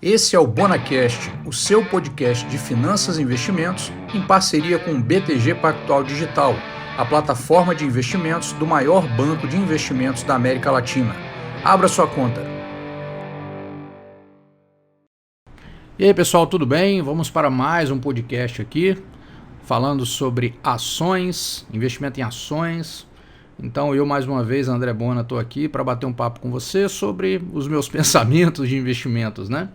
Esse é o BonaCast, o seu podcast de finanças e investimentos, em parceria com o BTG Pactual Digital, a plataforma de investimentos do maior banco de investimentos da América Latina. Abra sua conta. E aí pessoal, tudo bem? Vamos para mais um podcast aqui, falando sobre ações, investimento em ações. Então eu mais uma vez, André Bona, estou aqui para bater um papo com você sobre os meus pensamentos de investimentos, né?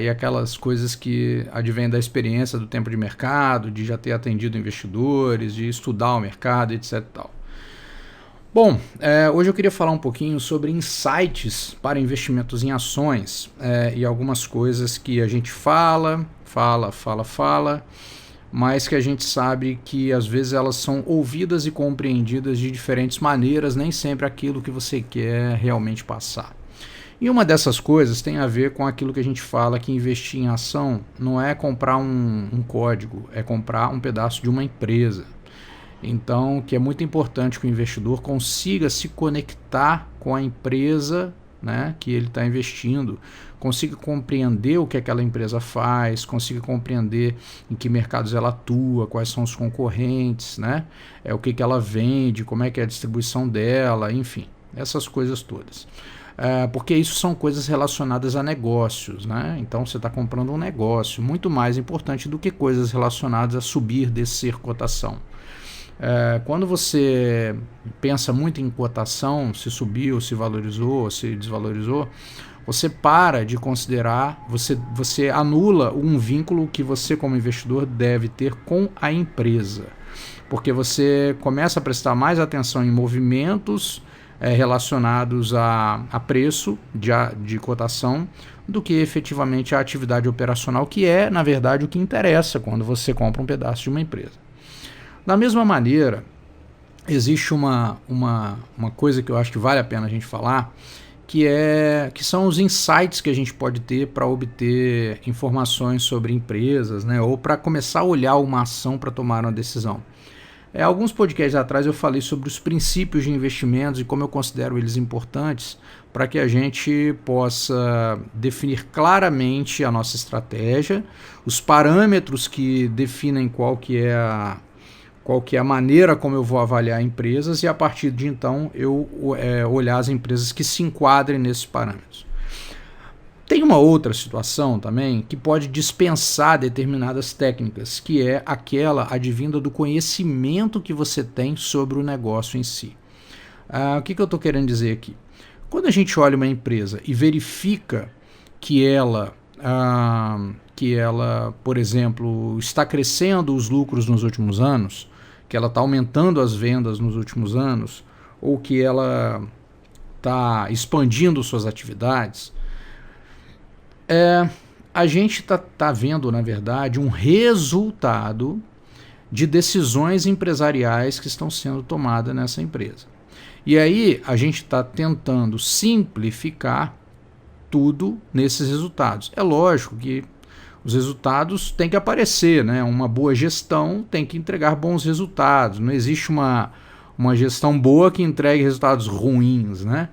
E aquelas coisas que advêm da experiência do tempo de mercado, de já ter atendido investidores, de estudar o mercado, etc. e tal. Bom, hoje eu queria falar um pouquinho sobre insights para investimentos em ações e algumas coisas que a gente fala, mas que a gente sabe que às vezes elas são ouvidas e compreendidas de diferentes maneiras, nem sempre aquilo que você quer realmente passar. E uma dessas coisas tem a ver com aquilo que a gente fala que investir em ação não é comprar um código, é comprar um pedaço de uma empresa. Então, que é muito importante que o investidor consiga se conectar com a empresa, né, que ele está investindo, consiga compreender o que aquela empresa faz, consiga compreender em que mercados ela atua, quais são os concorrentes, né, o que ela vende, como é que é a distribuição dela, enfim, essas coisas todas. Porque isso são coisas relacionadas a negócios, né? Então você está comprando um negócio, muito mais importante do que coisas relacionadas a subir, descer cotação. Quando você pensa muito em cotação, se subiu, se valorizou, se desvalorizou, você para de considerar, você anula um vínculo que você como investidor deve ter com a empresa, porque você começa a prestar mais atenção em movimentos relacionados a preço de cotação do que efetivamente a atividade operacional, que é, na verdade, o que interessa quando você compra um pedaço de uma empresa. Da mesma maneira, existe uma coisa que eu acho que vale a pena a gente falar, que são os insights que a gente pode ter para obter informações sobre empresas, né, ou para começar a olhar uma ação para tomar uma decisão. Alguns podcasts atrás eu falei sobre os princípios de investimentos e como eu considero eles importantes para que a gente possa definir claramente a nossa estratégia, os parâmetros que definem qual que é a maneira como eu vou avaliar empresas e a partir de então eu olhar as empresas que se enquadrem nesses parâmetros. Tem uma outra situação também que pode dispensar determinadas técnicas, que é aquela advinda do conhecimento que você tem sobre o negócio em si. O que eu estou querendo dizer aqui? Quando a gente olha uma empresa e verifica que ela, por exemplo, está crescendo os lucros nos últimos anos, que ela está aumentando as vendas nos últimos anos, ou que ela está expandindo suas atividades, a gente está vendo, na verdade, um resultado de decisões empresariais que estão sendo tomadas nessa empresa. E aí a gente está tentando simplificar tudo nesses resultados. É lógico que os resultados têm que aparecer, né? Uma boa gestão tem que entregar bons resultados. Não existe uma gestão boa que entregue resultados ruins, né?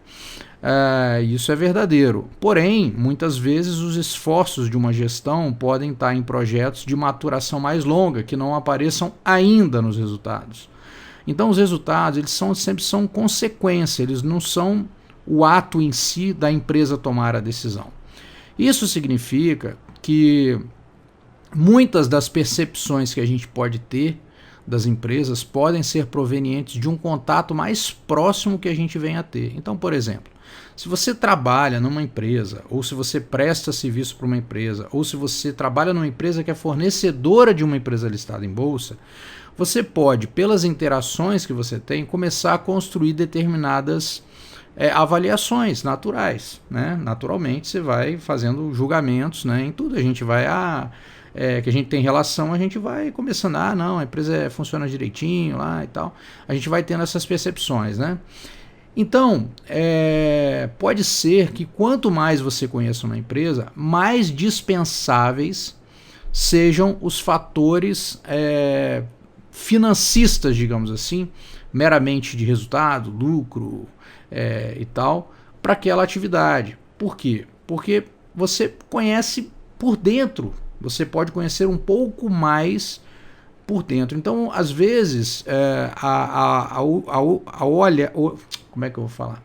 Isso é verdadeiro. Porém, muitas vezes os esforços de uma gestão podem estar em projetos de maturação mais longa, que não apareçam ainda nos resultados. Então os resultados sempre são consequência, eles não são o ato em si da empresa tomar a decisão. Isso significa que muitas das percepções que a gente pode ter das empresas podem ser provenientes de um contato mais próximo que a gente venha a ter. Então, por exemplo, se você trabalha numa empresa, ou se você presta serviço para uma empresa, ou se você trabalha numa empresa que é fornecedora de uma empresa listada em bolsa, você pode, pelas interações que você tem, começar a construir determinadas avaliações naturais, né? Naturalmente você vai fazendo julgamentos, né? Em tudo a gente vai que a gente tem relação, a gente vai começando, não, a empresa funciona direitinho lá e tal, a gente vai tendo essas percepções, né? Então, pode ser que quanto mais você conheça uma empresa, mais dispensáveis sejam os fatores financistas, digamos assim, meramente de resultado, lucro e tal, para aquela atividade. Por quê? Porque você conhece por dentro, você pode conhecer um pouco mais por dentro. Então, às vezes, como é que eu vou falar?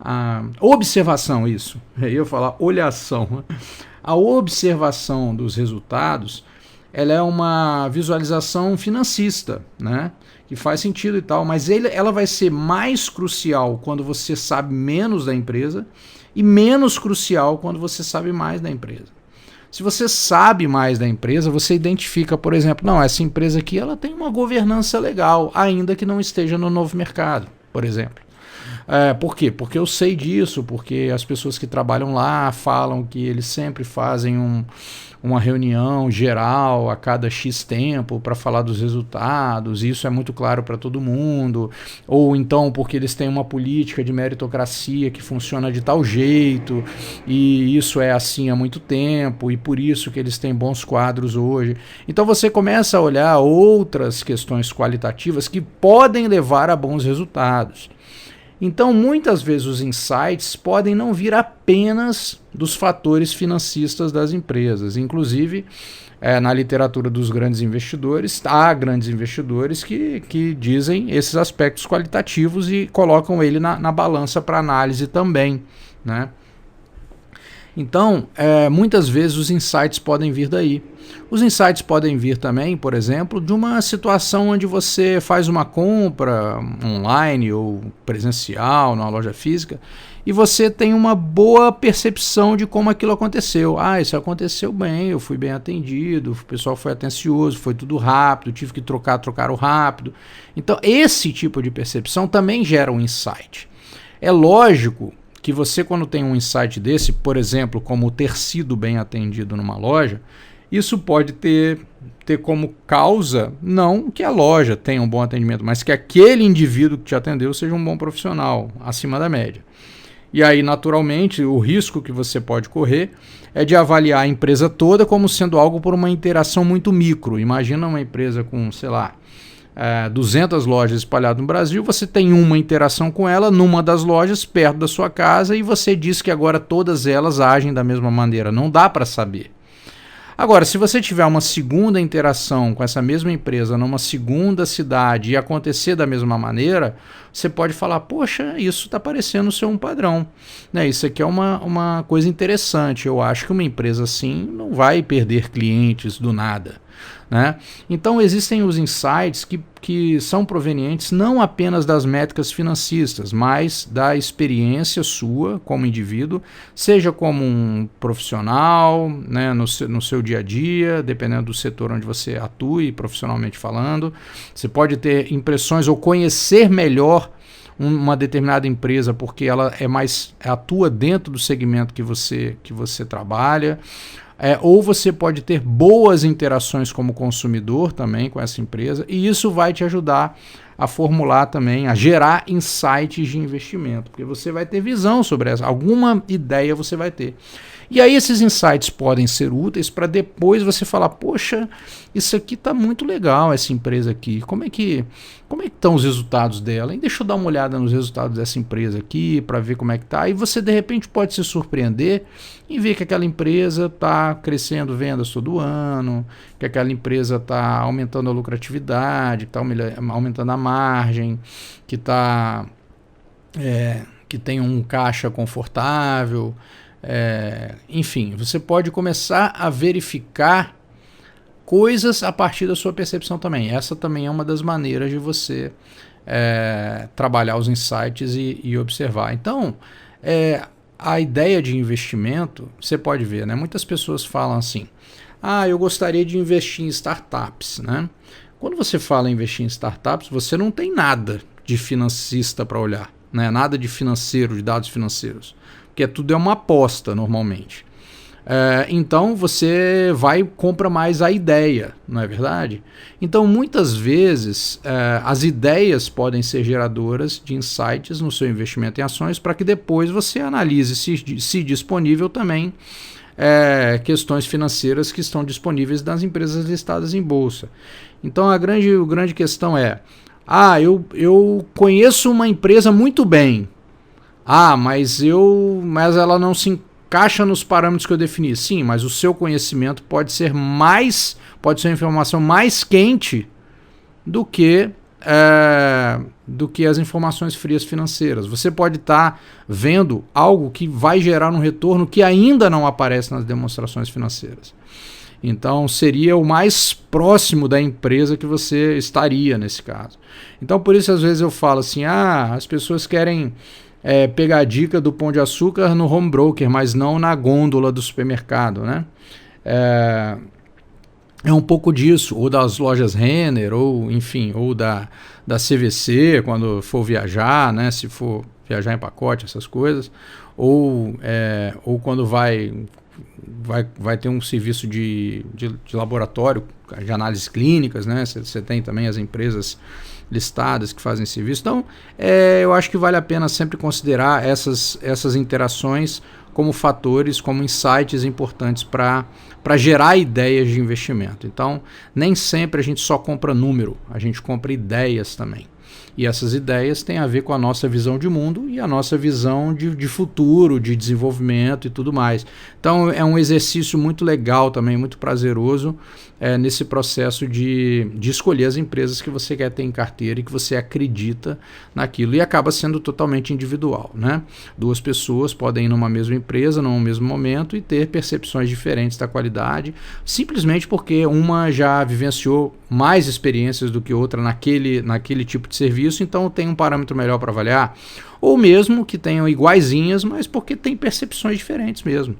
A observação, isso. Eu ia falar olhação. A observação dos resultados, ela é uma visualização financista, né? Que faz sentido e tal, mas ela vai ser mais crucial quando você sabe menos da empresa e menos crucial quando você sabe mais da empresa. Se você sabe mais da empresa, você identifica, por exemplo, não, essa empresa aqui ela tem uma governança legal, ainda que não esteja no novo mercado, por exemplo. Por quê? Porque eu sei disso, porque as pessoas que trabalham lá falam que eles sempre fazem uma reunião geral a cada X tempo para falar dos resultados, e isso é muito claro para todo mundo, ou então porque eles têm uma política de meritocracia que funciona de tal jeito, e isso é assim há muito tempo, e por isso que eles têm bons quadros hoje. Então você começa a olhar outras questões qualitativas que podem levar a bons resultados. Então, muitas vezes os insights podem não vir apenas dos fatores financistas das empresas. Inclusive, na literatura dos grandes investidores, há grandes investidores que dizem esses aspectos qualitativos e colocam ele na balança para análise também, né? Então, muitas vezes os insights podem vir daí. Os insights podem vir também, por exemplo, de uma situação onde você faz uma compra online ou presencial, numa loja física, e você tem uma boa percepção de como aquilo aconteceu. Isso aconteceu bem, eu fui bem atendido, o pessoal foi atencioso, foi tudo rápido, tive que trocaram rápido. Então, esse tipo de percepção também gera um insight. É lógico que você, quando tem um insight desse, por exemplo, como ter sido bem atendido numa loja, isso pode ter como causa, não que a loja tenha um bom atendimento, mas que aquele indivíduo que te atendeu seja um bom profissional, acima da média. E aí, naturalmente, o risco que você pode correr é de avaliar a empresa toda como sendo algo por uma interação muito micro. Imagina uma empresa com, sei lá, 200 lojas espalhadas no Brasil, você tem uma interação com ela numa das lojas perto da sua casa e você diz que agora todas elas agem da mesma maneira. Não dá para saber. Agora, se você tiver uma segunda interação com essa mesma empresa numa segunda cidade e acontecer da mesma maneira, você pode falar, poxa, isso está parecendo ser um padrão, né? Isso aqui é uma coisa interessante. Eu acho que uma empresa assim não vai perder clientes do nada, né? Então existem os insights que são provenientes não apenas das métricas financistas, mas da experiência sua como indivíduo, seja como um profissional, né, no seu dia a dia, dependendo do setor onde você atue profissionalmente falando. Você pode ter impressões ou conhecer melhor uma determinada empresa porque ela atua dentro do segmento que você trabalha. Ou você pode ter boas interações como consumidor também com essa empresa, e isso vai te ajudar a formular também, a gerar insights de investimento, porque você vai ter visão sobre alguma ideia você vai ter. E aí esses insights podem ser úteis para depois você falar, poxa, isso aqui está muito legal, essa empresa aqui, como é que estão os resultados dela? E deixa eu dar uma olhada nos resultados dessa empresa aqui para ver como é que está. E você de repente pode se surpreender em ver que aquela empresa está crescendo vendas todo ano, que aquela empresa está aumentando a lucratividade, que está aumentando a margem, que tem um caixa confortável. Enfim, você pode começar a verificar coisas a partir da sua percepção também. Essa também é uma das maneiras de você trabalhar os insights e observar. Então, a ideia de investimento, você pode ver, né? Muitas pessoas falam assim, eu gostaria de investir em startups, né? Quando você fala em investir em startups, você não tem nada de financista para olhar, né? Nada de financeiro, de dados financeiros, porque tudo é uma aposta normalmente. Então você vai e compra mais a ideia, não é verdade? Então muitas vezes as ideias podem ser geradoras de insights no seu investimento em ações para que depois você analise se disponível também questões financeiras que estão disponíveis nas empresas listadas em bolsa. Então a grande questão eu conheço uma empresa muito bem, mas ela não se encaixa nos parâmetros que eu defini. Sim, mas o seu conhecimento pode ser uma informação mais quente do que as informações frias financeiras. Você pode estar vendo algo que vai gerar um retorno que ainda não aparece nas demonstrações financeiras. Então, seria o mais próximo da empresa que você estaria nesse caso. Então, por isso, às vezes eu falo assim, as pessoas querem pegar a dica do Pão de Açúcar no home broker, mas não na gôndola do supermercado, né? É um pouco disso, ou das lojas Renner, ou enfim, ou da CVC, quando for viajar, né? Se for viajar em pacote, essas coisas, ou quando vai ter um serviço de laboratório, de análises clínicas, né? Você tem também as empresas listadas que fazem serviço. Então, eu acho que vale a pena sempre considerar essas interações como fatores, como insights importantes para gerar ideias de investimento. Então, nem sempre a gente só compra número, a gente compra ideias também. E essas ideias têm a ver com a nossa visão de mundo e a nossa visão de futuro, de desenvolvimento e tudo mais. Então é um exercício muito legal também, muito prazeroso nesse processo de escolher as empresas que você quer ter em carteira e que você acredita naquilo. E acaba sendo totalmente individual, né? Duas pessoas podem ir numa mesma empresa, num mesmo momento, e ter percepções diferentes da qualidade, simplesmente porque uma já vivenciou mais experiências do que outra naquele tipo de serviço, então tem um parâmetro melhor para avaliar, ou mesmo que tenham iguaizinhas, mas porque tem percepções diferentes mesmo.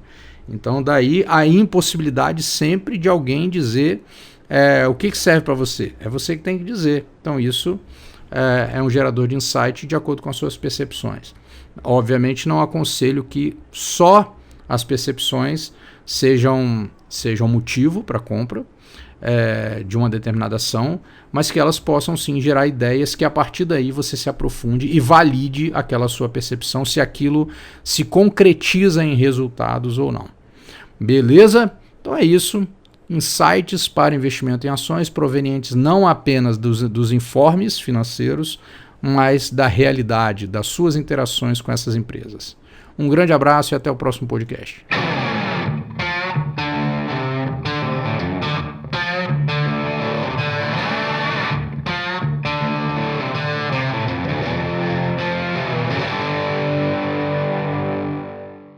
Então daí a impossibilidade sempre de alguém dizer o que serve para você. É você que tem que dizer. Então isso é um gerador de insight de acordo com as suas percepções. Obviamente não aconselho que só as percepções sejam motivo para a compra de uma determinada ação, mas que elas possam sim gerar ideias que a partir daí você se aprofunde e valide aquela sua percepção, se aquilo se concretiza em resultados ou não. Beleza? Então é isso. Insights para investimento em ações provenientes não apenas dos informes financeiros, mas da realidade, das suas interações com essas empresas. Um grande abraço e até o próximo podcast.